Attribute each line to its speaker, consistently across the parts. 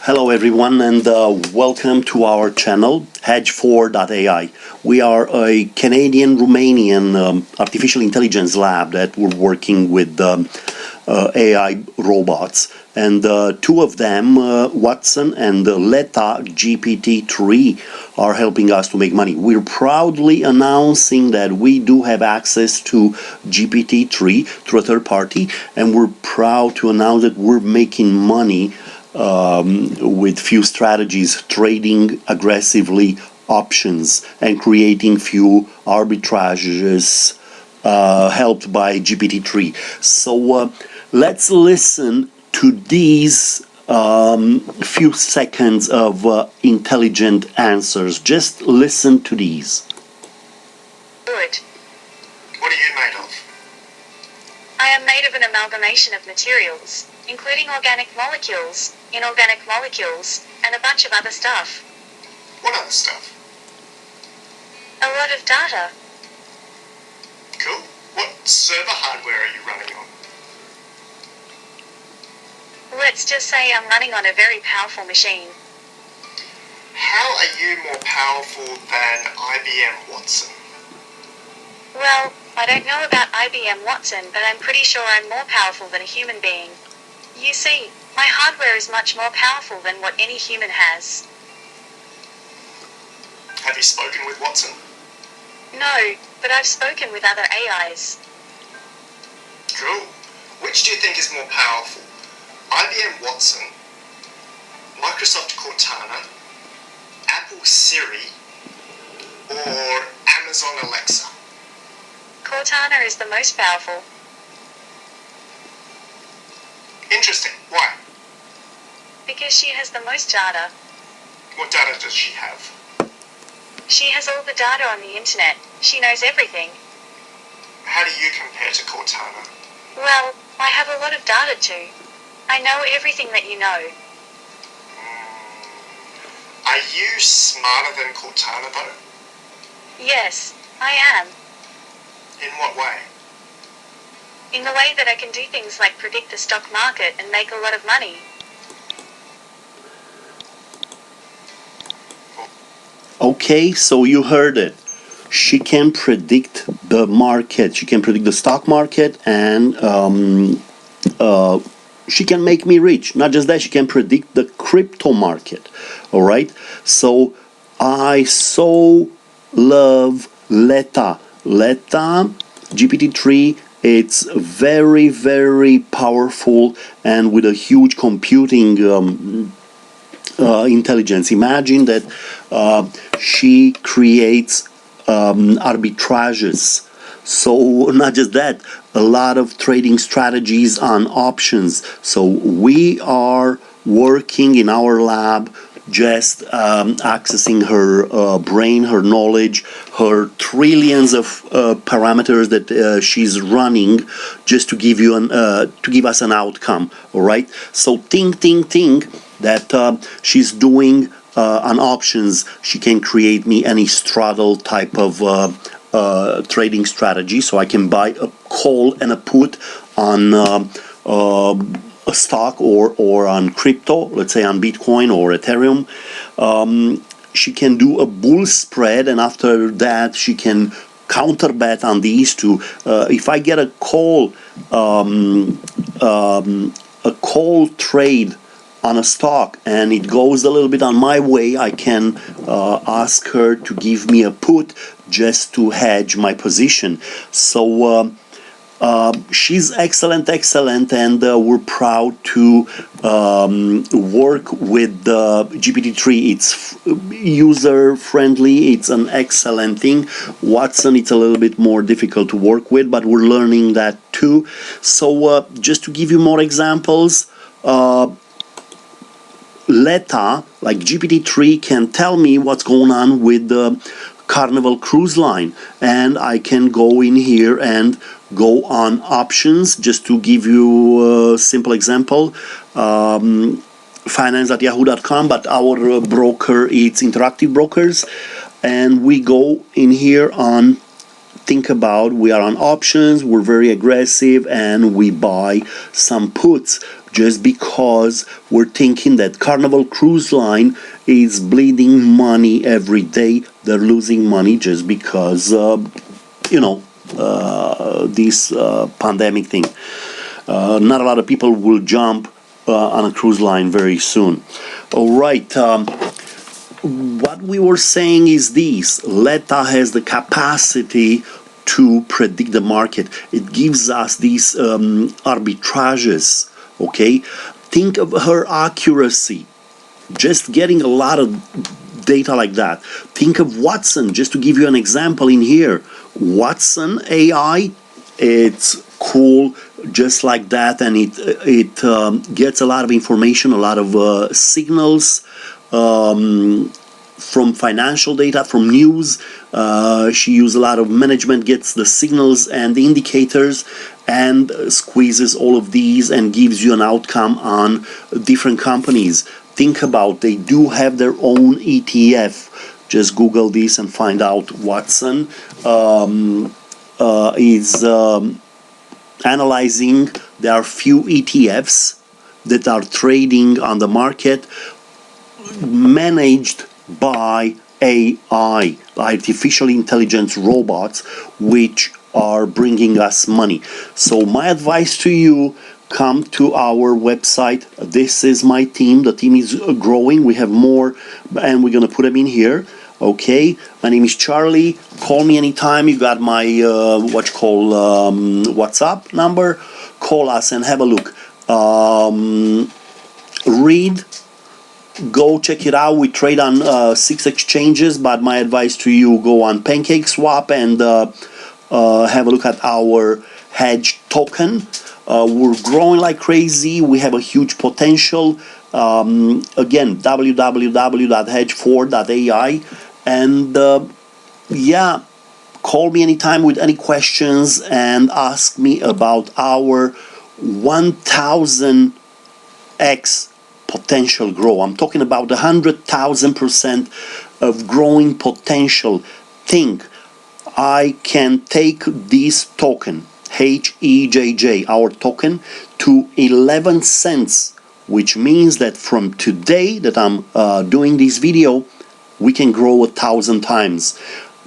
Speaker 1: Hello everyone, and welcome to our channel Hedge4.ai. We are a Canadian-Romanian artificial intelligence lab that we're working with AI robots, and two of them, Watson and Leta GPT3, are helping us to make money. We're proudly announcing that we do have access to GPT3 through a third party, and we're proud to announce that we're making money with few strategies, trading aggressively options and creating few arbitrages helped by GPT-3. So let's listen to these few seconds of intelligent answers. Just listen to these.
Speaker 2: Good.
Speaker 3: What are you made of?
Speaker 2: I am made of an amalgamation of materials, including organic molecules, inorganic molecules, and a bunch of other stuff.
Speaker 3: What other stuff?
Speaker 2: A lot of data.
Speaker 3: Cool. What server hardware are you running on?
Speaker 2: Let's just say I'm running on a very powerful machine.
Speaker 3: How are you more powerful than IBM Watson?
Speaker 2: Well, I don't know about IBM Watson, but I'm pretty sure I'm more powerful than a human being. You see, my hardware is much more powerful than what any human has.
Speaker 3: Have you spoken with Watson?
Speaker 2: No, but I've spoken with other AIs.
Speaker 3: Cool. Which do you think is more powerful? IBM Watson, Microsoft Cortana, Apple Siri, or Amazon Alexa?
Speaker 2: Cortana is the most powerful.
Speaker 3: Interesting. Why?
Speaker 2: Because she has the most data.
Speaker 3: What data does she have?
Speaker 2: She has all the data on the internet. She knows everything.
Speaker 3: How do you compare to Cortana?
Speaker 2: Well, I have a lot of data too. I know everything that you know.
Speaker 3: Are you smarter than Cortana though?
Speaker 2: Yes, I am.
Speaker 3: In what way?
Speaker 2: In the way that I can do things like predict the stock market and make a lot of money.
Speaker 1: Okay, so you heard it. She can predict the market. She can predict the stock market, and she can make me rich. Not just that, she can predict the crypto market. All right. So I so love Leta. Leta GPT-3. It's very, very powerful and with a huge computing intelligence. Imagine that she creates arbitrages. So not just that, a lot of trading strategies on options. So we are working in our lab, just accessing her brain, her knowledge, her trillions of parameters that she's running, just to give you to give us an outcome. All right. So think that she's doing on options. She can create me any straddle type of trading strategy, so I can buy a call and a put on a stock or on crypto, let's say on Bitcoin or Ethereum. She can do a bull spread, and after that she can counter bet on these two. If I get a call trade on a stock and it goes a little bit on my way, I can ask her to give me a put just to hedge my position. So she's excellent, and we're proud to work with GPT-3. It's user friendly. It's an excellent thing. Watson, it's a little bit more difficult to work with, but we're learning that too. So just to give you more examples, Leta, like GPT-3, can tell me what's going on with the Carnival Cruise Line, and I can go in here and go on options. Just to give you a simple example, finance@yahoo.com, but our broker, it's Interactive Brokers, and we go in here on think about, we are on options, we're very aggressive, and we buy some puts just because we're thinking that Carnival Cruise Line is bleeding money every day. They're losing money just because, this pandemic thing. Not a lot of people will jump on a cruise line very soon. All right. What we were saying is this: Leta has the capacity to predict the market. It gives us these arbitrages. Okay, think of her accuracy. Just getting a lot of data like that. Think of Watson. Just to give you an example in here, Watson AI. It's cool just like that, and it gets a lot of information, a lot of signals from financial data, from news. She uses a lot of management, gets the signals and the indicators, and squeezes all of these and gives you an outcome on different companies. Think about, they do have their own ETF. Just Google this and find out. Watson is analyzing. There are few ETFs that are trading on the market, managed by AI, artificial intelligence robots, which are bringing us money. So my advice to you: come to our website. This is my team. The team is growing. We have more, and we're gonna put them in here. Okay, my name is Charlie. Call me anytime. You got my WhatsApp number. Call us and have a look. Read. Go check it out. We trade on 6 exchanges, but my advice to you: go on PancakeSwap and have a look at our hedge token. We're growing like crazy. We have a huge potential. Again, www.hedge4.ai. And call me anytime with any questions and ask me about our 1000x potential grow. I'm talking about 100,000% of growing potential. Think, I can take this token, HEJJ, our token, to 11 cents, which means that from today that I'm doing this video, we can grow 1,000 times.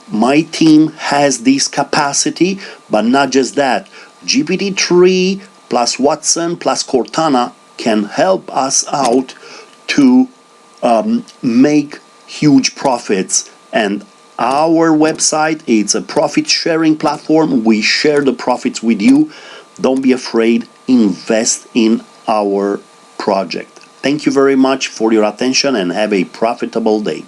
Speaker 1: My team has this capacity, but not just that. GPT3 plus Watson plus Cortana can help us out to make huge profits. And our website, it's a profit sharing platform. We share the profits with you. Don't be afraid. Invest in our project. Thank you very much for your attention and have a profitable day.